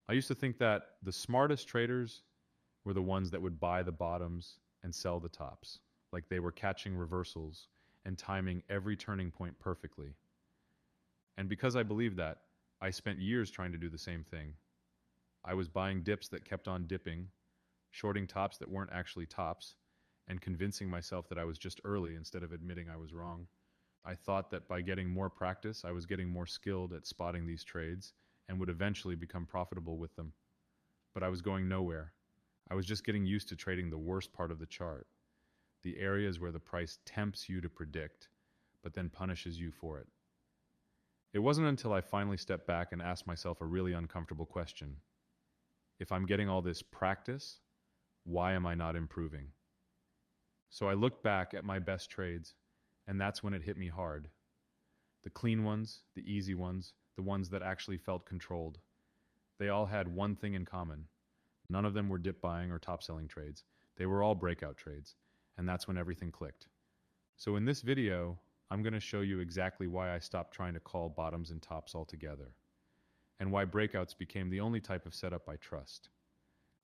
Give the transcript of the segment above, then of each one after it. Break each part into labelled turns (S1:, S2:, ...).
S1: I used to think that the smartest traders were the ones that would buy the bottoms and sell the tops, like they were catching reversals and timing every turning point perfectly. And because I believed that, I spent years trying to do the same thing. I was buying dips that kept on dipping, shorting tops that weren't actually tops, and convincing myself that I was just early instead of admitting I was wrong. I thought that by getting more practice, I was getting more skilled at spotting these trades and would eventually become profitable with them. But I was going nowhere. I was just getting used to trading the worst part of the chart, the areas where the price tempts you to predict, but then punishes you for it. It wasn't until I finally stepped back and asked myself a really uncomfortable question. If I'm getting all this practice, why am I not improving? So I looked back at my best trades, and that's when it hit me hard. The clean ones, the easy ones, the ones that actually felt controlled. They all had one thing in common. None of them were dip buying or top selling trades. They were all breakout trades, and that's when everything clicked. So in this video, I'm going to show you exactly why I stopped trying to call bottoms and tops altogether, and why breakouts became the only type of setup I trust.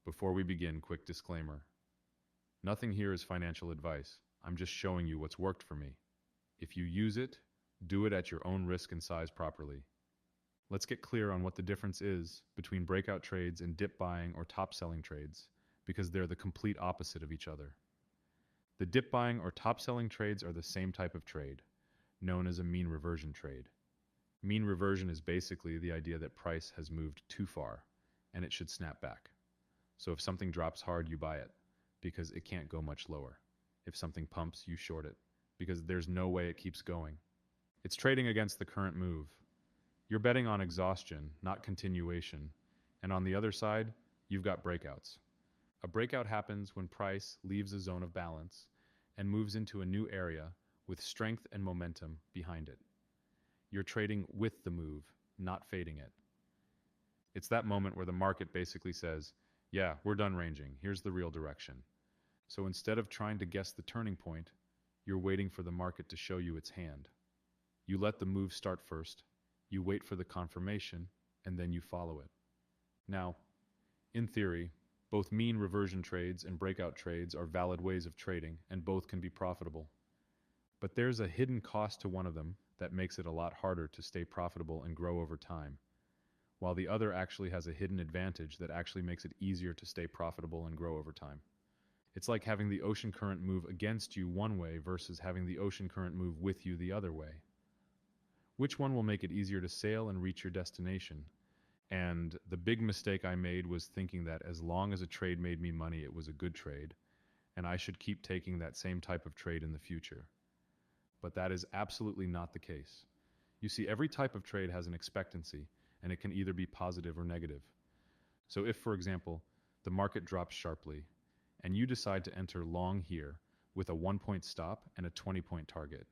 S1: Before we begin, quick disclaimer. Nothing here is financial advice. I'm just showing you what's worked for me. If you use it, do it at your own risk and size properly. Let's get clear on what the difference is between breakout trades and dip buying or top selling trades, because they're the complete opposite of each other. The dip buying or top selling trades are the same type of trade, known as a mean reversion trade. Mean reversion is basically the idea that price has moved too far, and it should snap back. So if something drops hard, you buy it, because it can't go much lower. If something pumps, you short it, because there's no way it keeps going. It's trading against the current move. You're betting on exhaustion, not continuation. And on the other side, you've got breakouts. A breakout happens when price leaves a zone of balance and moves into a new area with strength and momentum behind it. You're trading with the move, not fading it. It's that moment where the market basically says, yeah, we're done ranging. Here's the real direction. So instead of trying to guess the turning point, you're waiting for the market to show you its hand. You let the move start first, you wait for the confirmation, and then you follow it. Now, in theory, both mean reversion trades and breakout trades are valid ways of trading, and both can be profitable. But there's a hidden cost to one of them that makes it a lot harder to stay profitable and grow over time, while the other actually has a hidden advantage that actually makes it easier to stay profitable and grow over time. It's like having the ocean current move against you one way versus having the ocean current move with you the other way. Which one will make it easier to sail and reach your destination? And the big mistake I made was thinking that as long as a trade made me money, it was a good trade, and I should keep taking that same type of trade in the future. But that is absolutely not the case. You see, every type of trade has an expectancy, and it can either be positive or negative. So if, for example, the market drops sharply, and you decide to enter long here with a 1-point stop and a 20-point target,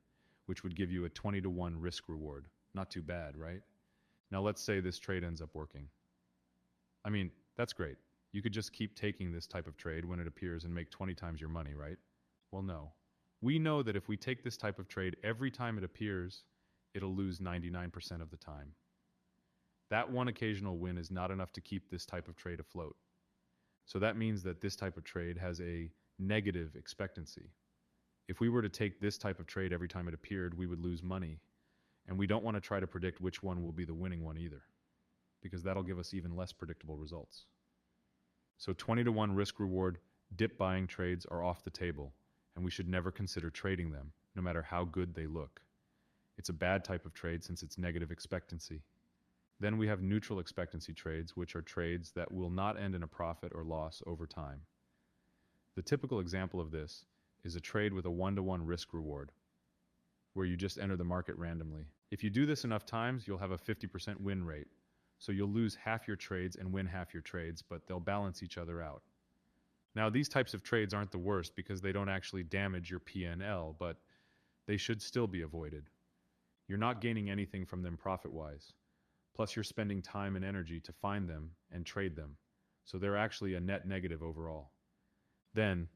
S1: which would give you a 20-to-1 risk reward. Not too bad, right? Now let's say this trade ends up working. I mean, that's great. You could just keep taking this type of trade when it appears and make 20 times your money, right? Well, no. We know that if we take this type of trade every time it appears, it'll lose 99% of the time. That one occasional win is not enough to keep this type of trade afloat. So that means that this type of trade has a negative expectancy. If we were to take this type of trade every time it appeared, we would lose money. And we don't want to try to predict which one will be the winning one either, because that'll give us even less predictable results. So 20-to-1 risk reward dip buying trades are off the table, and we should never consider trading them, no matter how good they look. It's a bad type of trade since it's negative expectancy. Then we have neutral expectancy trades, which are trades that will not end in a profit or loss over time. The typical example of this is a trade with a 1-to-1 risk reward, where you just enter the market randomly. If you do this enough times, you'll have a 50% win rate. So you'll lose half your trades and win half your trades, but they'll balance each other out. Now, these types of trades aren't the worst because they don't actually damage your P&L, but they should still be avoided. You're not gaining anything from them profit-wise. Plus, you're spending time and energy to find them and trade them. So they're actually a net negative overall. Then,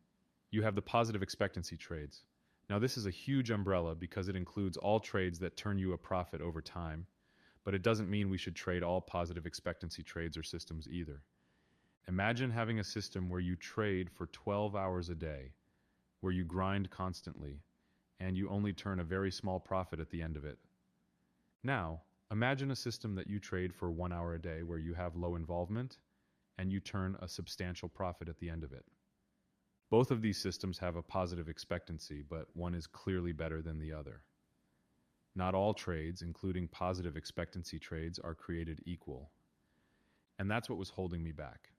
S1: you have the positive expectancy trades. Now, this is a huge umbrella because it includes all trades that turn you a profit over time, But it doesn't mean we should trade all positive expectancy trades or systems either. Imagine having a system where you trade for 12 hours a day, where you grind constantly, and you only turn a very small profit at the end of it. Now, imagine a system that you trade for 1 hour a day where you have low involvement and you turn a substantial profit at the end of it. Both of these systems have a positive expectancy, but one is clearly better than the other. Not all trades, including positive expectancy trades, are created equal. And that's what was holding me back.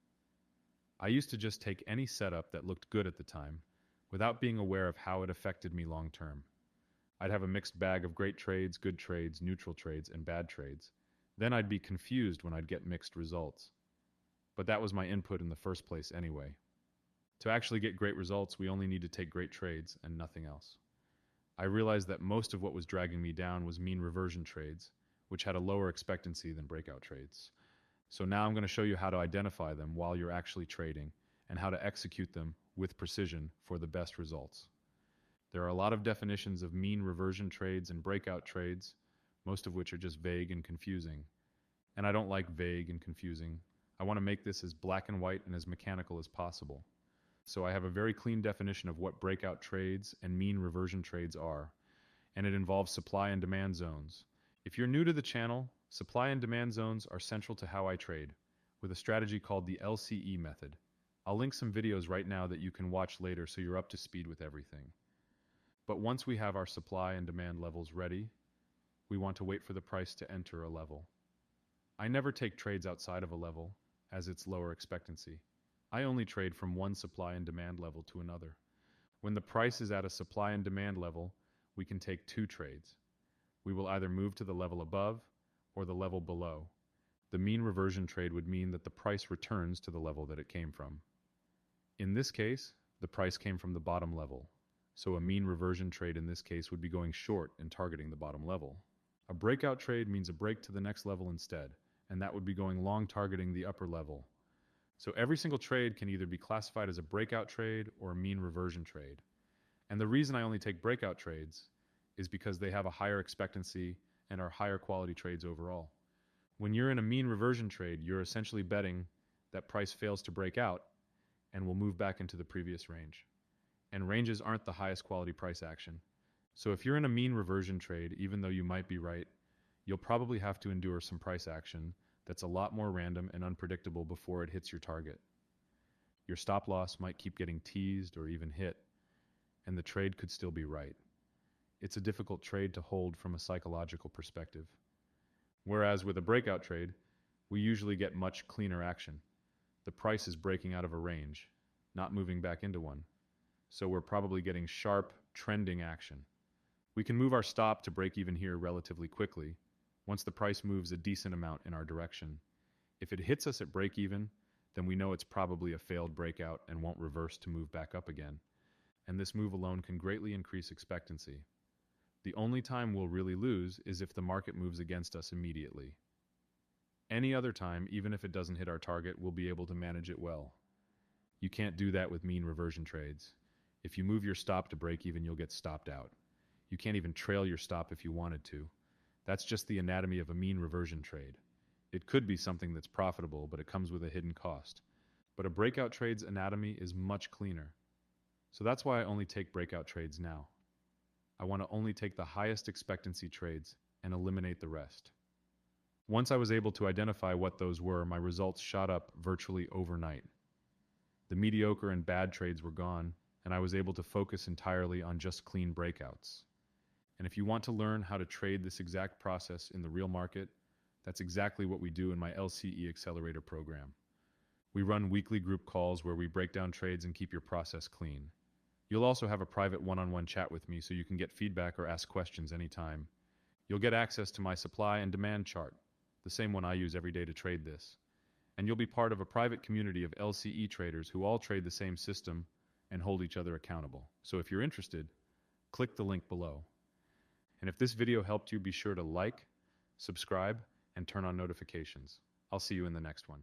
S1: I used to just take any setup that looked good at the time, without being aware of how it affected me long term. I'd have a mixed bag of great trades, good trades, neutral trades, and bad trades. Then I'd be confused when I'd get mixed results. But that was my input in the first place anyway. To actually get great results, we only need to take great trades and nothing else. I realized that most of what was dragging me down was mean reversion trades, which had a lower expectancy than breakout trades. So now I'm going to show you how to identify them while you're actually trading and how to execute them with precision for the best results. There are a lot of definitions of mean reversion trades and breakout trades, most of which are just vague and confusing. And I don't like vague and confusing. I want to make this as black and white and as mechanical as possible. So I have a very clean definition of what breakout trades and mean reversion trades are, and it involves supply and demand zones. If you're new to the channel, supply and demand zones are central to how I trade, with a strategy called the LCE method. I'll link some videos right now that you can watch later so you're up to speed with everything. But once we have our supply and demand levels ready, we want to wait for the price to enter a level. I never take trades outside of a level, as it's lower expectancy. I only trade from one supply and demand level to another. When the price is at a supply and demand level, we can take two trades. We will either move to the level above or the level below. The mean reversion trade would mean that the price returns to the level that it came from. In this case, the price came from the bottom level, so a mean reversion trade in this case would be going short and targeting the bottom level. A breakout trade means a break to the next level instead, and that would be going long targeting the upper level. So every single trade can either be classified as a breakout trade or a mean reversion trade. And the reason I only take breakout trades is because they have a higher expectancy and are higher quality trades overall. When you're in a mean reversion trade, you're essentially betting that price fails to break out and will move back into the previous range. And ranges aren't the highest quality price action. So if you're in a mean reversion trade, even though you might be right, you'll probably have to endure some price action that's a lot more random and unpredictable before it hits your target. Your stop loss might keep getting teased or even hit, and the trade could still be right. It's a difficult trade to hold from a psychological perspective. Whereas with a breakout trade, we usually get much cleaner action. The price is breaking out of a range, not moving back into one. So we're probably getting sharp, trending action. We can move our stop to break even here relatively quickly, once the price moves a decent amount in our direction. If it hits us at break even, then we know it's probably a failed breakout and won't reverse to move back up again. And this move alone can greatly increase expectancy. The only time we'll really lose is if the market moves against us immediately. Any other time, even if it doesn't hit our target, we'll be able to manage it well. You can't do that with mean reversion trades. If you move your stop to break even, you'll get stopped out. You can't even trail your stop if you wanted to. That's just the anatomy of a mean reversion trade. It could be something that's profitable, but it comes with a hidden cost. But a breakout trade's anatomy is much cleaner. So that's why I only take breakout trades now. I want to only take the highest expectancy trades and eliminate the rest. Once I was able to identify what those were, my results shot up virtually overnight. The mediocre and bad trades were gone, and I was able to focus entirely on just clean breakouts. And if you want to learn how to trade this exact process in the real market, that's exactly what we do in my LCE Accelerator program. We run weekly group calls where we break down trades and keep your process clean. You'll also have a private one-on-one chat with me so you can get feedback or ask questions anytime. You'll get access to my supply and demand chart, the same one I use every day to trade this. And you'll be part of a private community of LCE traders who all trade the same system and hold each other accountable. So if you're interested, click the link below. And if this video helped you, be sure to like, subscribe, and turn on notifications. I'll see you in the next one.